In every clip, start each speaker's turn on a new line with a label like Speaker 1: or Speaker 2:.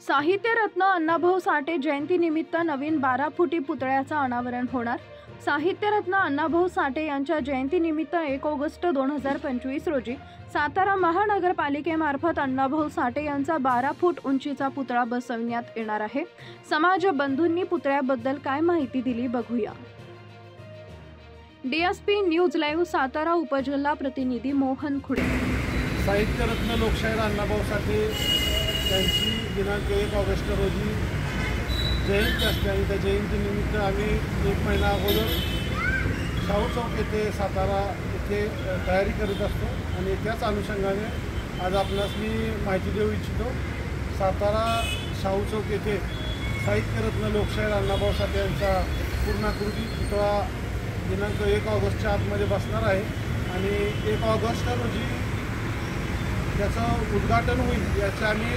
Speaker 1: साहित्यरत्न अण्णाभाऊ साठे जयंतीनिमित्त नवीन 12 फुटी पुतळ्याचं अनावरण होणार। साहित्यरत्न अण्णाभाऊ साठे यांच्या जयंतीनिमित्त 1 ऑगस्ट 2025 रोजी सातारा महानगरपालिकेमार्फत अण्णाभाऊ साठे यांचा 12 फूट उंचीचा पुतळा बसवण्यात येणार आहे। समाज बंधूंनी पुतळ्याबद्दल काय माहिती दिली बघूया। डीएसपी न्यूज लाईव्ह सातारा उपजिल्हा प्रतिनिधी मोहन खुडे।
Speaker 2: साहित्यरत्न लोकशाहीर अण्णाभाऊ साठे यांची दिनांक 1 ऑगस्ट रोजी जयंती असते आणि त्या जयंतीनिमित्त आम्ही 1 महिना अगोदर शाहू चौक येथे सातारा येथे तयारी करीत असतो आणि त्याच अनुषंगाने आज आपणास मी माहिती देऊ इच्छितो। सातारा शाहू चौक येथे साहित्यरत्न लोकशाहीर अण्णाभाऊ साठे यांचा पूर्णाकृती पुतळा दिनांक 1 ऑगस्टच्या आतमध्ये बसणार आहे आणि 1 ऑगस्ट रोजी त्याचं उद्घाटन होईल याची आम्ही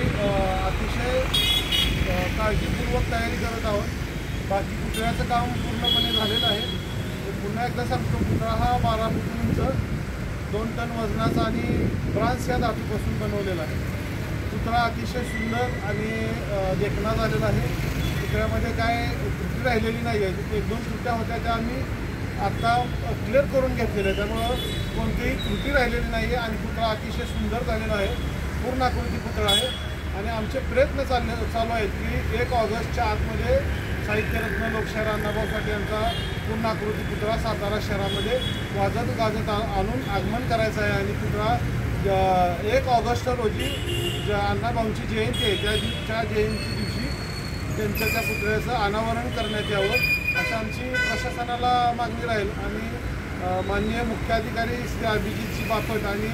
Speaker 2: अतिशय काळजीपूर्वक तयारी करत आहोत। बाकी पुतळ्याचं काम पूर्णपणे झालेलं आहे। पुन्हा एकदा सांगतो, पुतळा हा 12 फूट उंच 2 टन वजनाचा आणि ब्रास या धातूपासून बनवलेला आहे। पुतळा अतिशय सुंदर आणि देखणा झालेला आहे। पुतळ्यामध्ये काय त्रुटी राहिलेली नाही आहे। 1-2 त्रुट्या होत्या त्या आम्ही आता क्लिअर करून घेतलेलं आहे, त्यामुळं कोणतीही त्रुटी राहिलेली नाही आहे आणि पुतळा अतिशय सुंदर झालेला आहे। पूर्णाकृती पुतळा आहे आणि आमचे प्रयत्न चालू आहेत की 1 ऑगस्टच्या आतमध्ये साहित्यरत्न लोकशाहीर अण्णाभाऊ साठे यांचा पूर्णाकृती पुतळा सातारा शहरामध्ये वाजत गाजत आणून आगमन करायचं आहे आणि पुतळा 1 ऑगस्ट रोजी अण्णाभाऊंची जयंती आहे त्या जयंती दिवशी त्यांच्या त्या पुतळ्याचं अनावरण करण्यात यावं अशी आमची प्रशासनाला मागणी राहील। आणि माननीय मुख्याधिकारी श्री अभिजितजी बापट आणि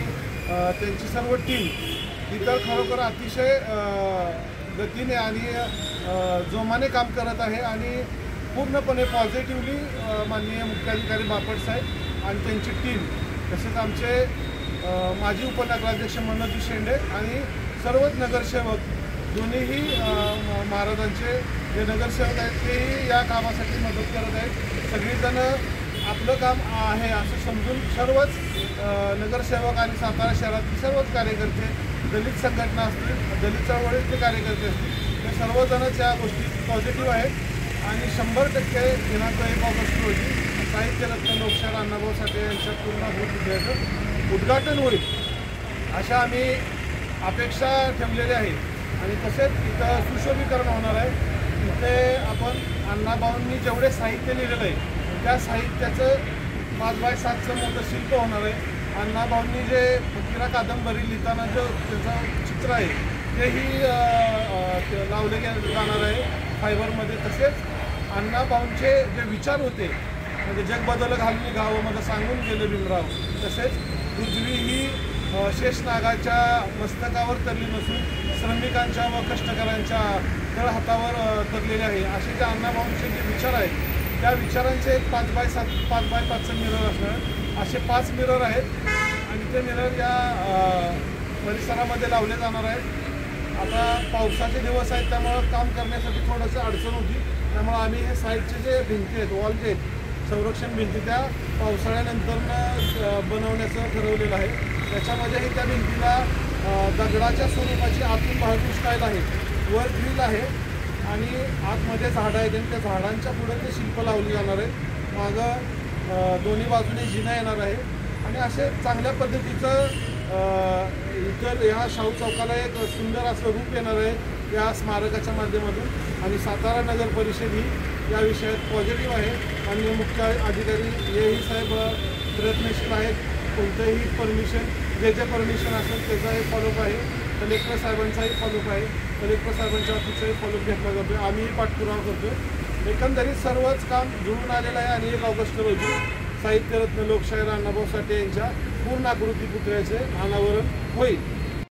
Speaker 2: त्यांची सर्व टीम इतर खरोखर अतिशय गतीने आणि जोमाने काम करत आहे आणि पूर्णपणे पॉझिटिव्हली माननीय मुख्याधिकारी बापट साहेब आणि त्यांची टीम तसेच आमचे माजी उपनगराध्यक्ष मनोज शेंडे आणि सर्वच नगरसेवक दोन्हीही महाराजांचे जे नगरसेवक आहेत तेही या कामासाठी मदत करत आहेत। सगळीजण आपलं काम आहे असं समजून सर्वच नगरसेवक आणि सातारा शहरातील सर्वच कार्यकर्ते, दलित संघटना असतील, दलित चळवळीतले कार्यकर्ते असतील, ते सर्वजणच या गोष्टीत पॉझिटिव्ह आहेत आणि 100% दिनांक 1 ऑगस्ट रोजी साहित्यरत्न लोकशाहीर अण्णाभाऊ साठे यांच्या पूर्णाकृती पुतळ्याचं उद्घाटन होईल अशा आम्ही अपेक्षा ठेवलेल्या आहेत। आणि तसेच इथं सुशोभीकरण होणार आहे। इथे आपण अण्णाभाऊंनी जेवढे साहित्य लिहिलेलं आहे त्या साहित्याचं 5x7चं मोठं शिल्प होणार आहे। अण्णाभाऊंनी जे फकीरा कादंबरी लिहिताना जो त्याचं चित्र आहे तेही लावले जाणार आहे फायबरमध्ये। तसेच अण्णाभाऊंचे जे विचार होते म्हणजे जग बदल घालून गावामध्ये सांगून गेले भीमराव, तसेच उजवी ही शेषनागाच्या मस्तकावर तरली नसून श्रमिकांच्या व कष्टकऱ्यांच्या तळहातावर तरलेले आहे असे जे अण्णाभाऊंचे जे विचार आहेत त्या विचारांचे 5x5चं मिरर असणार असे 5 मिरर आहेत आणि ते मिरर या परिसरामध्ये लावले जाणार आहेत। आता पावसाचे दिवस आहेत त्यामुळं काम करण्यासाठी थोडंसं अडचण होती, त्यामुळं आम्ही हे साईडचे जे भिंती आहेत, वॉल जे आहेत, संरक्षण भिंती त्या पावसाळ्यानंतर बनवण्याचं ठरवलेलं आहे। त्याच्यामध्येही त्या भिंतीला दगडाच्या स्वरूपाची आतून बाहेरून स्टाईल आहे, वर ग्रिल आहे आणि आतमध्ये झाडं आहेत आणि त्या झाडांच्या पुढे ते शिल्प लावले जाणार आहे। मागं दोन्ही बाजूने जिना येणार आहे आणि असे चांगल्या पद्धतीचं इतर ह्या शाहू चौकाला एक सुंदर असं रूप येणार आहे या स्मारकाच्या माध्यमातून। आणि सातारा नगर परिषद ही या विषयात पॉझिटिव्ह आहे आणि मुख्य अधिकारी हेही साहेब प्रयत्नशील आहेत। कोणतंही परमिशन जे परमिशन असेल त्याचाही फॉलोअप आहे, कलेक्टर साहेबांचाही फॉलोअप आहे, कलेक्टर साहेबांच्या ऑफिसचाही फॉलोअप घेतला जातो आहे, आम्हीही पाठपुरावा करतो। एकंदरीत सर्वच काम जुळून आलेलं आहे आणि 1 ऑगस्ट रोजी साहित्यरत्न लोकशाहीर अण्णाभाऊ साठे यांच्या पूर्णाकृती पुतळ्याचे अनावरण होईल।